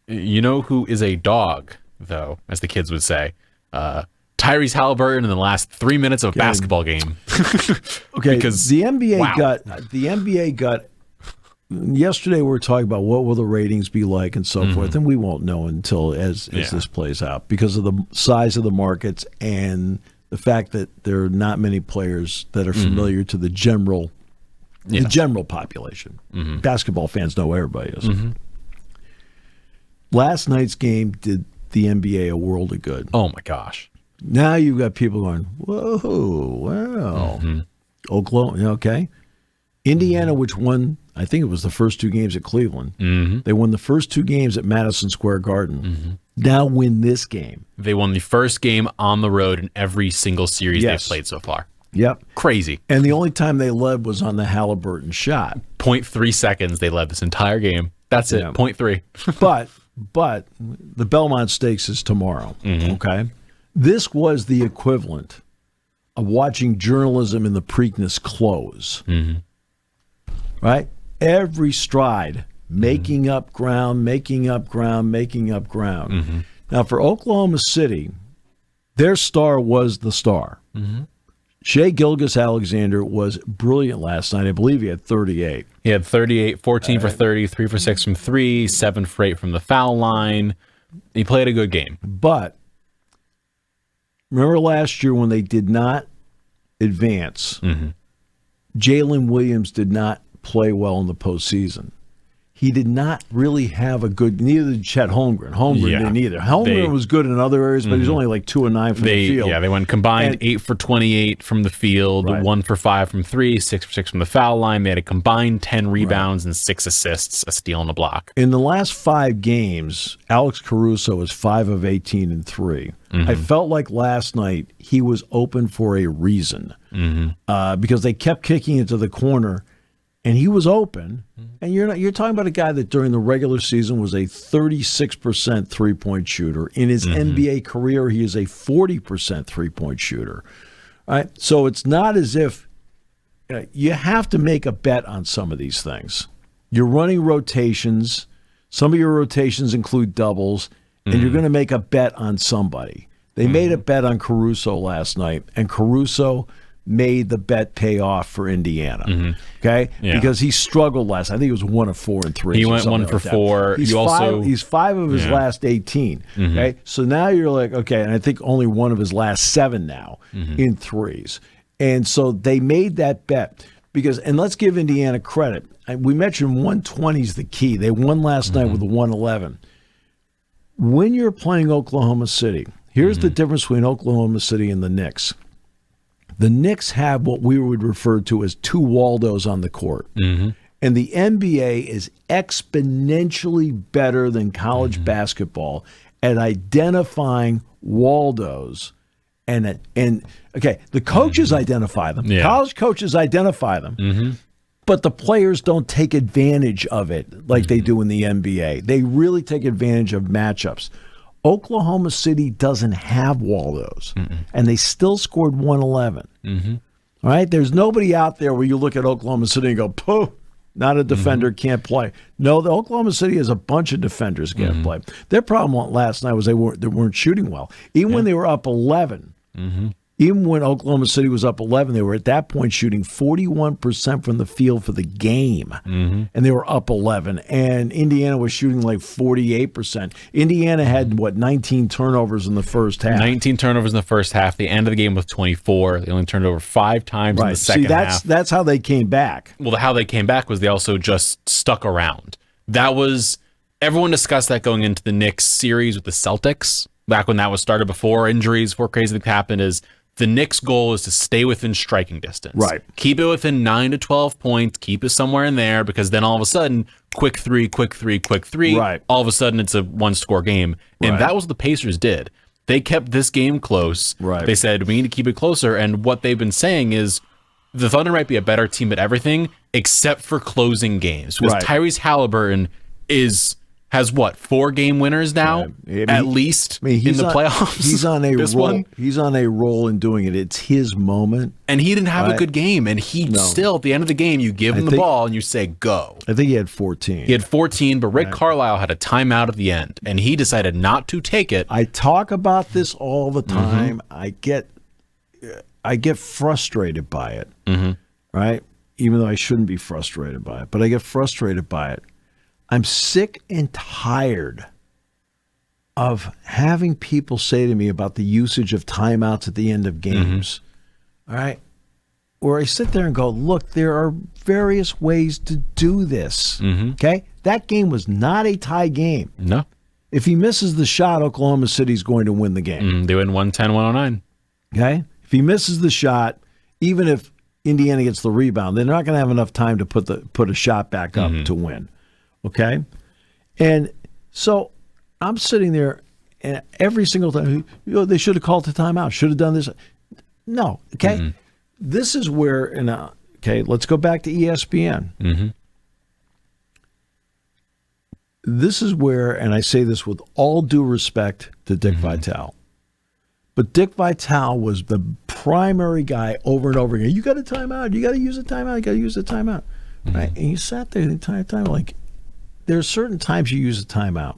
You know who is a dog, though, as the kids would say? Tyrese Haliburton in the last 3 minutes of a basketball game. Okay, because the NBA got. Yesterday we were talking about what will the ratings be like and so forth, and we won't know until as this plays out because of the size of the markets and the fact that there are not many players that are familiar to the general population. Basketball fans know everybody is. Last night's game did the NBA a world of good. Oh my gosh! Now you've got people going, whoa, wow, Oklahoma, okay. Indiana, which won, I think it was the first 2 games at Cleveland. They won the first 2 games at Madison Square Garden. Now win this game. They won the first game on the road in every single series they've played so far. Yep. Crazy. And the only time they led was on the Haliburton shot. 0.3 seconds they led this entire game. That's it, 0.3. But the Belmont Stakes is tomorrow, okay? This was the equivalent of watching journalism in the Preakness close. Right? Every stride, making up ground. Now, for Oklahoma City, their star was the star. Shai Gilgeous-Alexander was brilliant last night. I believe he had 38. He had 38, 14 for 30, 3 for 6 from 3, 7 for 8 from the foul line. He played a good game. But remember last year when they did not advance, Jalen Williams did not play well in the postseason. He did not really have a good, neither did Chet Holmgren. Didn't either. Holmgren was good in other areas, but he's only like 2 of 9 from the field. Yeah, they went combined 8 for 28 from the field, 1 for 5 from 3, 6 for 6 from the foul line. They had a combined 10 rebounds and 6 assists, a steal and a block. In the last 5 games, Alex Caruso was 5 of 18 and 3. I felt like last night he was open for a reason because they kept kicking into the corner. And he was open, and you're talking about a guy that during the regular season was a 36% three-point shooter. In his NBA career, he is a 40% three-point shooter. All right, so it's not as if you have to make a bet on some of these things. You're running rotations. Some of your rotations include doubles, and you're going to make a bet on somebody. They made a bet on Caruso last night, and Caruso made the bet pay off for Indiana, okay? Yeah. Because he struggled last. I think he was 1 of 4 and 3. He went 1 for 4. He's 5 of his last 18. Okay, so now you're like, okay, and I think only 1 of his last 7 now in threes. And so they made that bet because, and let's give Indiana credit. We mentioned 120 is the key. They won last night with a 111. When you're playing Oklahoma City, here's the difference between Oklahoma City and the Knicks. The Knicks have what we would refer to as 2 Waldos on the court. And the NBA is exponentially better than college basketball at identifying Waldos. And the coaches identify them. Yeah. College coaches identify them. But the players don't take advantage of it like they do in the NBA. They really take advantage of matchups. Oklahoma City doesn't have Waldos, and they still scored 111. All right? There's nobody out there where you look at Oklahoma City and go, pooh, not a defender, can't play. No, the Oklahoma City has a bunch of defenders can't play. Their problem last night was they weren't shooting well. Even when they were up 11, even when Oklahoma City was up 11, they were at that point shooting 41% from the field for the game. And they were up 11. And Indiana was shooting like 48%. Indiana had, 19 turnovers in the first half. 19 turnovers in the first half. They ended the game with 24. They only turned over 5 times in the second half. That's how they came back. Well, how they came back was they also just stuck around. That was, everyone discussed that going into the Knicks series with the Celtics, back when that was started before injuries, before crazy things happened, is the Knicks' goal is to stay within striking distance. Right. Keep it within 9 to 12 points. Keep it somewhere in there because then all of a sudden, quick three. Right. All of a sudden, it's a 1-score game. And that was what the Pacers did. They kept this game close. Right. They said, we need to keep it closer. And what they've been saying is the Thunder might be a better team at everything except for closing games. Because Tyrese Haliburton is has what, 4 game winners now, at least in the playoffs. He's on a roll. He's on a roll in doing it. It's his moment, and he didn't have a good game. And he still, at the end of the game, you give him the ball and you say go. I think he had 14. He had 14, but Rick Carlisle had a timeout at the end, and he decided not to take it. I talk about this all the time. I get frustrated by it, right? Even though I shouldn't be frustrated by it, but I get frustrated by it. I'm sick and tired of having people say to me about the usage of timeouts at the end of games, all right? Where I sit there and go, look, there are various ways to do this, okay? That game was not a tie game. No. If he misses the shot, Oklahoma City's going to win the game. They win 110-109. Okay? If he misses the shot, even if Indiana gets the rebound, they're not going to have enough time to put a shot back up to win. Okay? And so I'm sitting there, and every single time, they should have called the timeout, should have done this. No. Okay? This is where, let's go back to ESPN. This is where, and I say this with all due respect to Dick Vitale, but Dick Vitale was the primary guy over and over again. You got a timeout. You got to use a timeout. You got to use a timeout. Right? And you sat there the entire time like, there are certain times you use a timeout.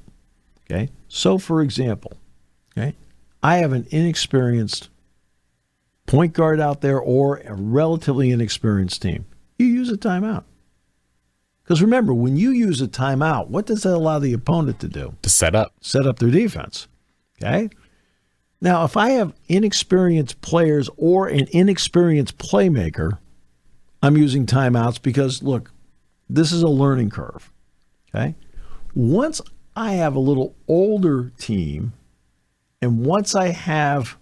Okay? So, for example, okay, I have an inexperienced point guard out there or a relatively inexperienced team. You use a timeout. Because remember, when you use a timeout, what does that allow the opponent to do? To set up their defense. Okay? Now, if I have inexperienced players or an inexperienced playmaker, I'm using timeouts because, look, this is a learning curve. Okay? Once I have a little older team and once I have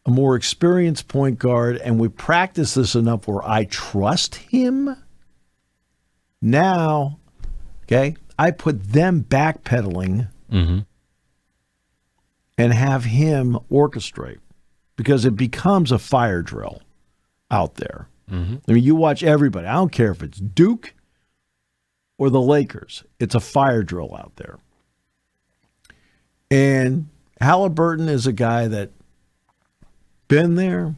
a more experienced point guard and we practice this enough where I trust him, now, okay, I put them backpedaling and have him orchestrate because it becomes a fire drill out there. I mean, you watch everybody. I don't care if it's Duke or the Lakers. It's a fire drill out there. And Haliburton is a guy that been there,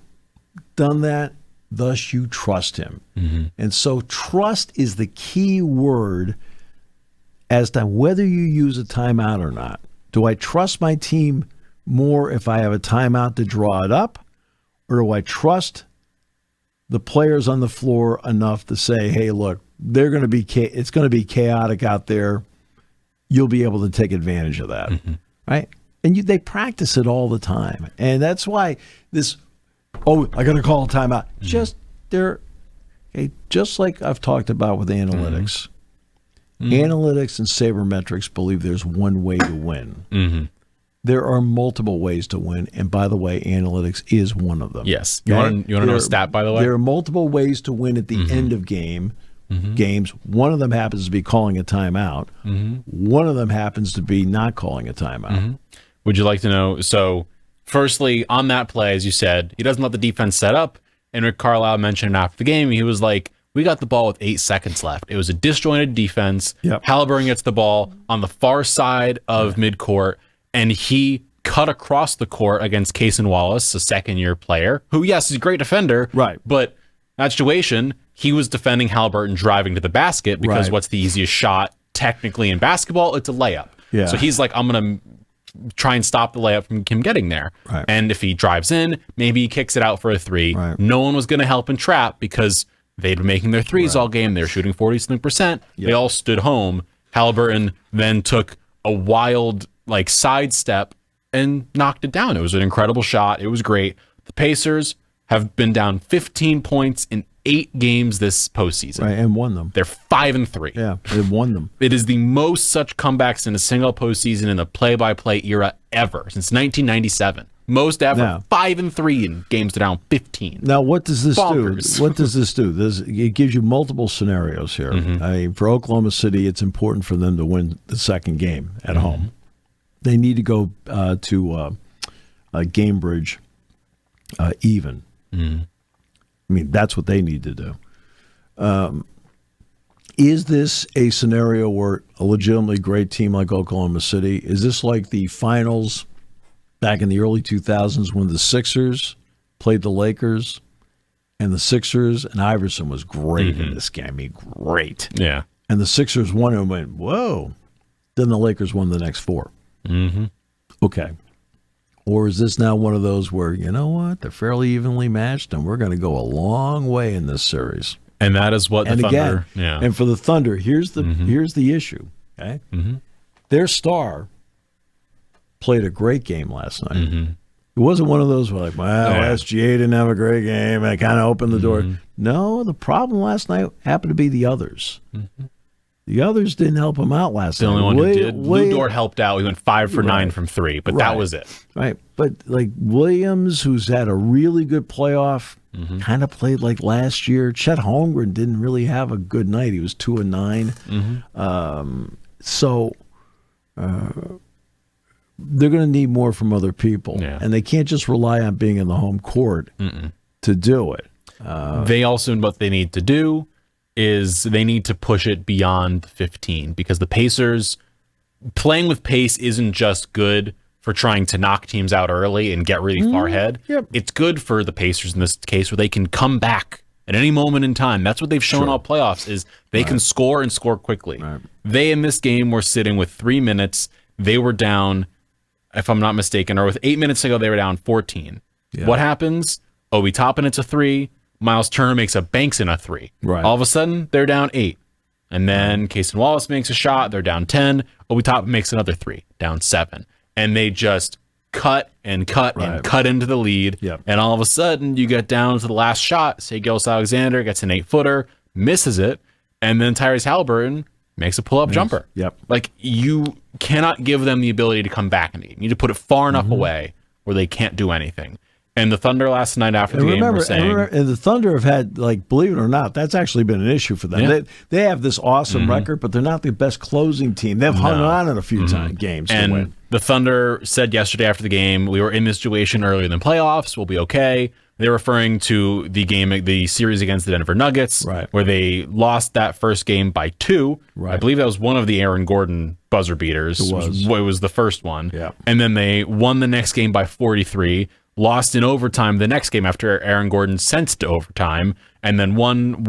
done that, thus you trust him. And so trust is the key word as to whether you use a timeout or not. Do I trust my team more if I have a timeout to draw it up, or do I trust the players on the floor enough to say, hey, look, it's going to be chaotic out there. You'll be able to take advantage of that, right? And they practice it all the time. And that's why I got to call a timeout. Just like I've talked about with analytics. Analytics and sabermetrics believe there's one way to win. There are multiple ways to win, and by the way, analytics is one of them. Yes. You want to know a stat, by the way? There are multiple ways to win at the end of games. One of them happens to be calling a timeout. One of them happens to be not calling a timeout. Would you like to know? So, firstly, on that play, as you said, he doesn't let the defense set up, and Rick Carlisle mentioned after the game, he was like, we got the ball with 8 seconds left. It was a disjointed defense. Haliburton gets the ball on the far side of midcourt, and he cut across the court against Cason Wallace, a second-year player, who, yes, is a great defender, right? But that situation, he was defending Haliburton driving to the basket because what's the easiest shot technically in basketball? It's a layup. So he's like, I'm going to try and stop the layup from him getting there. And if he drives in, maybe he kicks it out for a 3. No one was going to help and trap because they'd been making their threes all game. They were shooting 40-something%. They all stood home. Haliburton then took a wild sidestep and knocked it down. It was an incredible shot. It was great. The Pacers have been down 15 points in 8 games this postseason. And won them. They're 5-3. Yeah, they've won them. It is the most such comebacks in a single postseason in the play-by-play era ever, since 1997. Most ever. Now, 5-3 in games down 15. Now, what does this Bonkers. do? What does this do? It gives you multiple scenarios here. I mean, for Oklahoma City, it's important for them to win the second game at home. They need to go to Gamebridge even. I mean, that's what they need to do. Is this a scenario where a legitimately great team like Oklahoma City, is this like the finals back in the early 2000s when the Sixers played the Lakers, and the Sixers and Iverson was great in this game? I mean, great. Yeah. And the Sixers won and went, whoa. Then the Lakers won the next 4. Mm-hmm. Okay. Or is this now one of those where, you know what, they're fairly evenly matched and we're going to go a long way in this series? And that is what the Thunder. Again, and for the Thunder, here's the issue. Okay, their star played a great game last night. It wasn't one of those where SGA didn't have a great game. I kind of opened the door. No, the problem last night happened to be the others. The others didn't help him out last night. The only one who did. Lou Dort helped out. He went 5 for 9 from 3, but that was it. Right. But like Williams, who's had a really good playoff, kind of played like last year. Chet Holmgren didn't really have a good night. He was 2 and 9. So they're going to need more from other people. Yeah. And they can't just rely on being in the home court to do it. They also, what they need to do is they need to push it beyond 15, because the Pacers, playing with pace isn't just good for trying to knock teams out early and get really far ahead. It's good for the Pacers in this case where they can come back at any moment in time. That's what they've shown all playoffs, is they can score and score quickly. They, in this game, were sitting with 3 minutes. They were down, if I'm not mistaken, or with 8 minutes to go, they were down 14. What happens? Obi Toppin hits a 3. Miles Turner makes a banks in a 3. All of a sudden, they're down 8. And then Cason Wallace makes a shot. They're down 10. Obi Toppin makes another 3, down 7. And they just cut and cut and cut into the lead. And all of a sudden, you get down to the last shot. Say Gilgeous-Alexander gets an 8-footer, misses it, and then Tyrese Haliburton makes a pull-up jumper. Like, you cannot give them the ability to come back in it. You need to put it far enough away where they can't do anything. And the Thunder last night after the game were saying... And the Thunder have had, like, believe it or not, that's actually been an issue for them. They have this awesome record, but they're not the best closing team. They've hung on in a few games to win. The Thunder said yesterday after the game, we were in this situation earlier than playoffs. We'll be okay. They're referring to the series against the Denver Nuggets, where they lost that first game by 2. I believe that was one of the Aaron Gordon buzzer beaters. It was the first one. And then they won the next game by 43. Lost in overtime the next game after Aaron Gordon sent to overtime, and then won,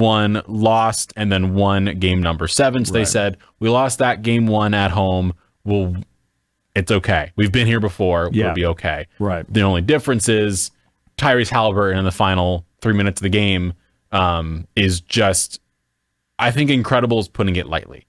lost, and then won game number 7. So they said, we lost that game 1 at home. It's okay. We've been here before. We'll be okay. The only difference is Tyrese Haliburton in the final 3 minutes of the game is just, I think incredible is putting it lightly.